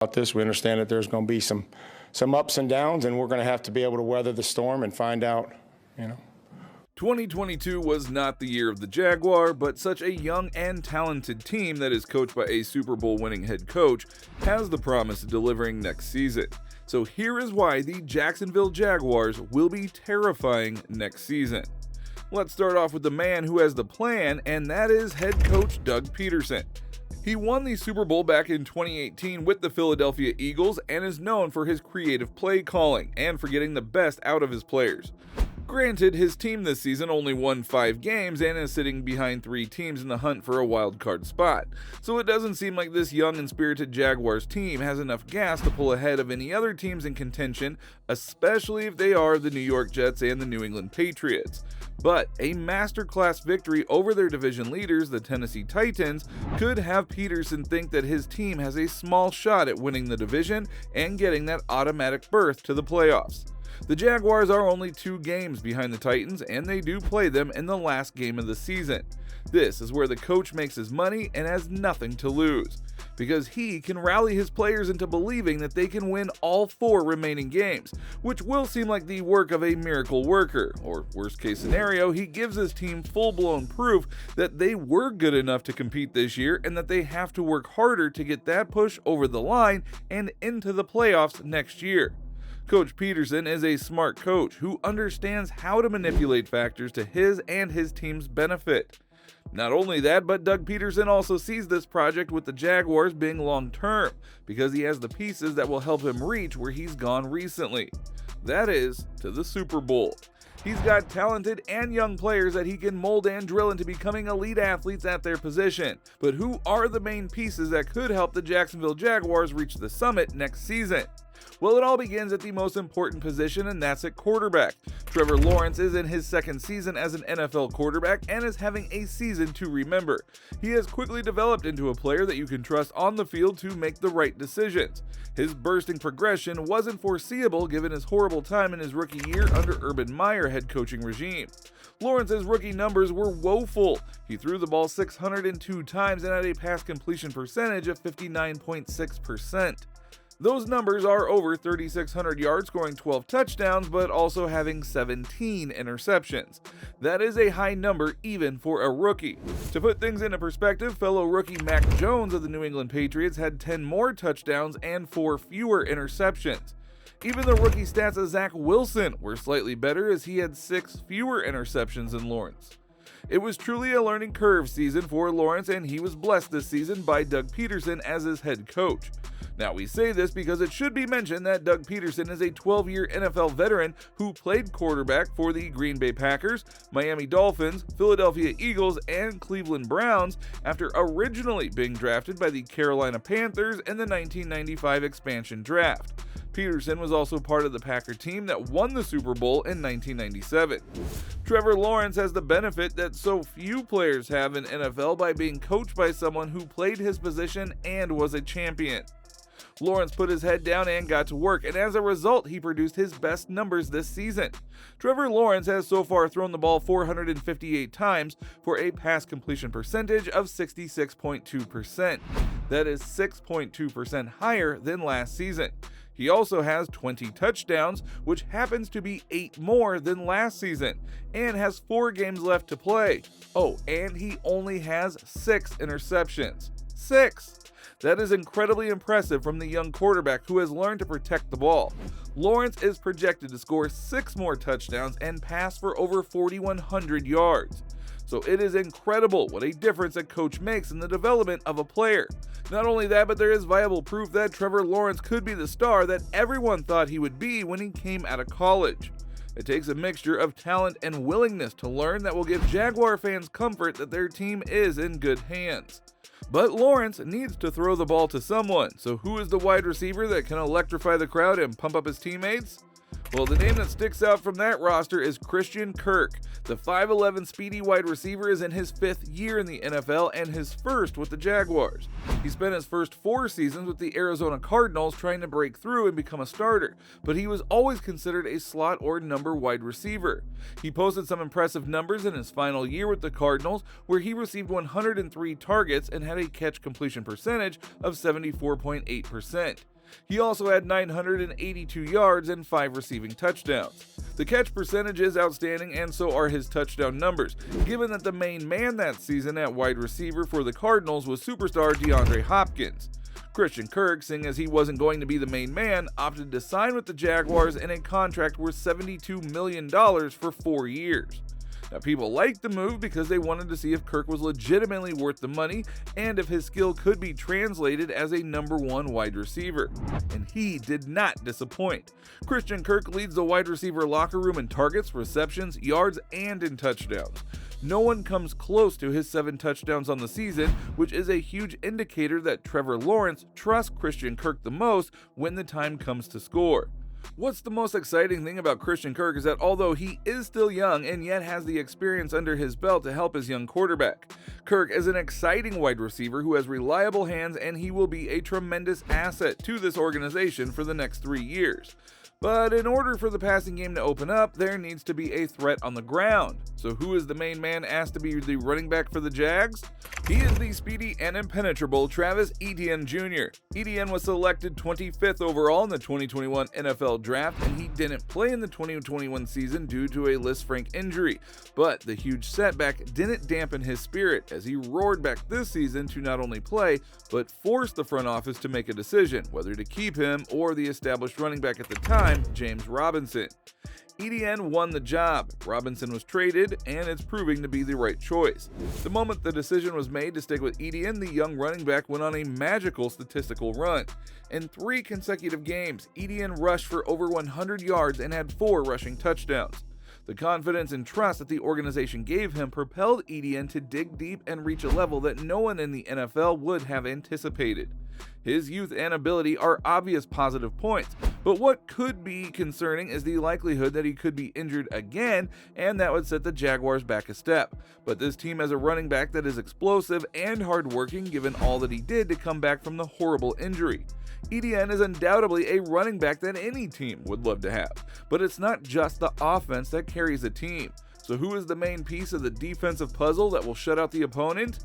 about this. We understand that there's going to be some ups and downs, and we're going to have to be able to weather the storm and find out, 2022 was not the year of the Jaguar, but such a young and talented team that is coached by a Super Bowl winning head coach has the promise of delivering next season. So here is why the Jacksonville Jaguars will be terrifying next season. Let's start off with the man who has the plan, and that is head coach Doug Pederson. He won the Super Bowl back in 2018 with the Philadelphia Eagles and is known for his creative play calling and for getting the best out of his players. Granted, his team this season only won 5 games and is sitting behind 3 teams in the hunt for a wild card spot, so it doesn't seem like this young and spirited Jaguars team has enough gas to pull ahead of any other teams in contention, especially if they are the New York Jets and the New England Patriots. But a masterclass victory over their division leaders, the Tennessee Titans, could have Pederson think that his team has a small shot at winning the division and getting that automatic berth to the playoffs. The Jaguars are only 2 games behind the Titans, and they do play them in the last game of the season. This is where the coach makes his money and has nothing to lose, because he can rally his players into believing that they can win all 4 remaining games, which will seem like the work of a miracle worker, or worst case scenario, he gives his team full-blown proof that they were good enough to compete this year and that they have to work harder to get that push over the line and into the playoffs next year. Coach Pederson is a smart coach who understands how to manipulate factors to his and his team's benefit. Not only that, but Doug Pederson also sees this project with the Jaguars being long-term, because he has the pieces that will help him reach where he's gone recently. That is, to the Super Bowl. He's got talented and young players that he can mold and drill into becoming elite athletes at their position. But who are the main pieces that could help the Jacksonville Jaguars reach the summit next season? Well, it all begins at the most important position, and that's at quarterback. Trevor Lawrence is in his 2nd season as an NFL quarterback and is having a season to remember. He has quickly developed into a player that you can trust on the field to make the right decisions. His bursting progression wasn't foreseeable given his horrible time in his rookie year under Urban Meyer head coaching regime. Lawrence's rookie numbers were woeful. He threw the ball 602 times and had a pass completion percentage of 59.6%. Those numbers are over 3,600 yards, scoring 12 touchdowns, but also having 17 interceptions. That is a high number even for a rookie. To put things into perspective, fellow rookie Mac Jones of the New England Patriots had 10 more touchdowns and 4 fewer interceptions. Even the rookie stats of Zach Wilson were slightly better, as he had 6 fewer interceptions than Lawrence. It was truly a learning curve season for Lawrence, and he was blessed this season by Doug Pederson as his head coach. Now, we say this because it should be mentioned that Doug Pederson is a 12-year NFL veteran who played quarterback for the Green Bay Packers, Miami Dolphins, Philadelphia Eagles, and Cleveland Browns after originally being drafted by the Carolina Panthers in the 1995 expansion draft. Pederson was also part of the Packer team that won the Super Bowl in 1997. Trevor Lawrence has the benefit that so few players have in NFL by being coached by someone who played his position and was a champion. Lawrence put his head down and got to work, and as a result, he produced his best numbers this season. Trevor Lawrence has so far thrown the ball 458 times for a pass completion percentage of 66.2%. That is 6.2% higher than last season. He also has 20 touchdowns, which happens to be 8 more than last season, and has 4 games left to play. Oh, and he only has 6 interceptions. 6! That is incredibly impressive from the young quarterback who has learned to protect the ball. Lawrence is projected to score 6 more touchdowns and pass for over 4,100 yards. So it is incredible what a difference a coach makes in the development of a player. Not only that, but there is viable proof that Trevor Lawrence could be the star that everyone thought he would be when he came out of college. It takes a mixture of talent and willingness to learn that will give Jaguar fans comfort that their team is in good hands. But Lawrence needs to throw the ball to someone, so who is the wide receiver that can electrify the crowd and pump up his teammates? Well, the name that sticks out from that roster is Christian Kirk. The 5'11" speedy wide receiver is in his 5th year in the NFL and his first with the Jaguars. He spent his first 4 seasons with the Arizona Cardinals trying to break through and become a starter, but he was always considered a slot or number wide receiver. He posted some impressive numbers in his final year with the Cardinals, where he received 103 targets and had a catch completion percentage of 74.8%. He also had 982 yards and 5 receiving touchdowns. The catch percentage is outstanding, and so are his touchdown numbers, given that the main man that season at wide receiver for the Cardinals was superstar DeAndre Hopkins. Christian Kirk, seeing as he wasn't going to be the main man, opted to sign with the Jaguars in a contract worth $72 million for 4 years. Now, people liked the move because they wanted to see if Kirk was legitimately worth the money and if his skill could be translated as a number 1 wide receiver. And he did not disappoint. Christian Kirk leads the wide receiver locker room in targets, receptions, yards, and in touchdowns. No one comes close to his 7 touchdowns on the season, which is a huge indicator that Trevor Lawrence trusts Christian Kirk the most when the time comes to score. What's the most exciting thing about Christian Kirk is that although he is still young and yet has the experience under his belt to help his young quarterback, Kirk is an exciting wide receiver who has reliable hands, and he will be a tremendous asset to this organization for the next 3 years. But in order for the passing game to open up, there needs to be a threat on the ground. So who is the main man asked to be the running back for the Jags? He is the speedy and impenetrable Travis Etienne Jr. Etienne was selected 25th overall in the 2021 NFL Draft, and he didn't play in the 2021 season due to a Lisfranc injury. But the huge setback didn't dampen his spirit as he roared back this season to not only play, but force the front office to make a decision whether to keep him or the established running back at the time, James Robinson. Etienne won the job. Robinson was traded, and it's proving to be the right choice. The moment the decision was made to stick with Etienne, the young running back went on a magical statistical run. In 3 consecutive games, Etienne rushed for over 100 yards and had 4 rushing touchdowns. The confidence and trust that the organization gave him propelled Etienne to dig deep and reach a level that no one in the NFL would have anticipated. His youth and ability are obvious positive points, but what could be concerning is the likelihood that he could be injured again, and that would set the Jaguars back a step. But this team has a running back that is explosive and hardworking, given all that he did to come back from the horrible injury. Etienne is undoubtedly a running back that any team would love to have, but it's not just the offense that carries a team. So who is the main piece of the defensive puzzle that will shut out the opponent?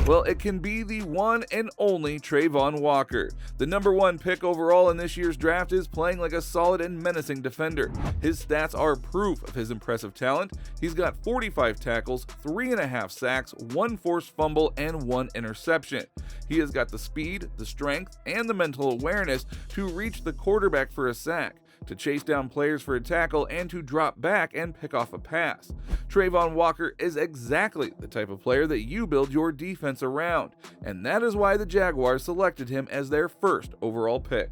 Well, it can be the one and only Travon Walker. The number 1 pick overall in this year's draft is playing like a solid and menacing defender. His stats are proof of his impressive talent. He's got 45 tackles, 3.5 sacks, 1 forced fumble, and 1 interception. He has got the speed, the strength, and the mental awareness to reach the quarterback for a sack, to chase down players for a tackle, and to drop back and pick off a pass. Travon Walker is exactly the type of player that you build your defense around, and that is why the Jaguars selected him as their first overall pick.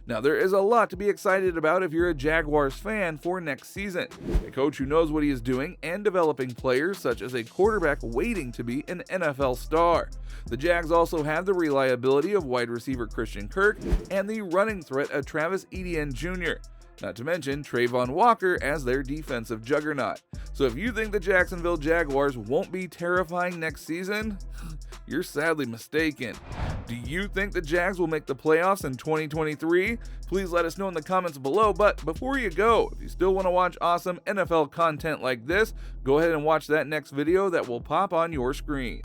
Now, there is a lot to be excited about if you're a Jaguars fan for next season. A coach who knows what he is doing and developing players such as a quarterback waiting to be an NFL star. The Jags also have the reliability of wide receiver Christian Kirk and the running threat of Travis Etienne Jr., not to mention Travon Walker as their defensive juggernaut. So if you think the Jacksonville Jaguars won't be terrifying next season, you're sadly mistaken. Do you think the Jags will make the playoffs in 2023? Please let us know in the comments below, but before you go, if you still want to watch awesome NFL content like this, go ahead and watch that next video that will pop on your screen.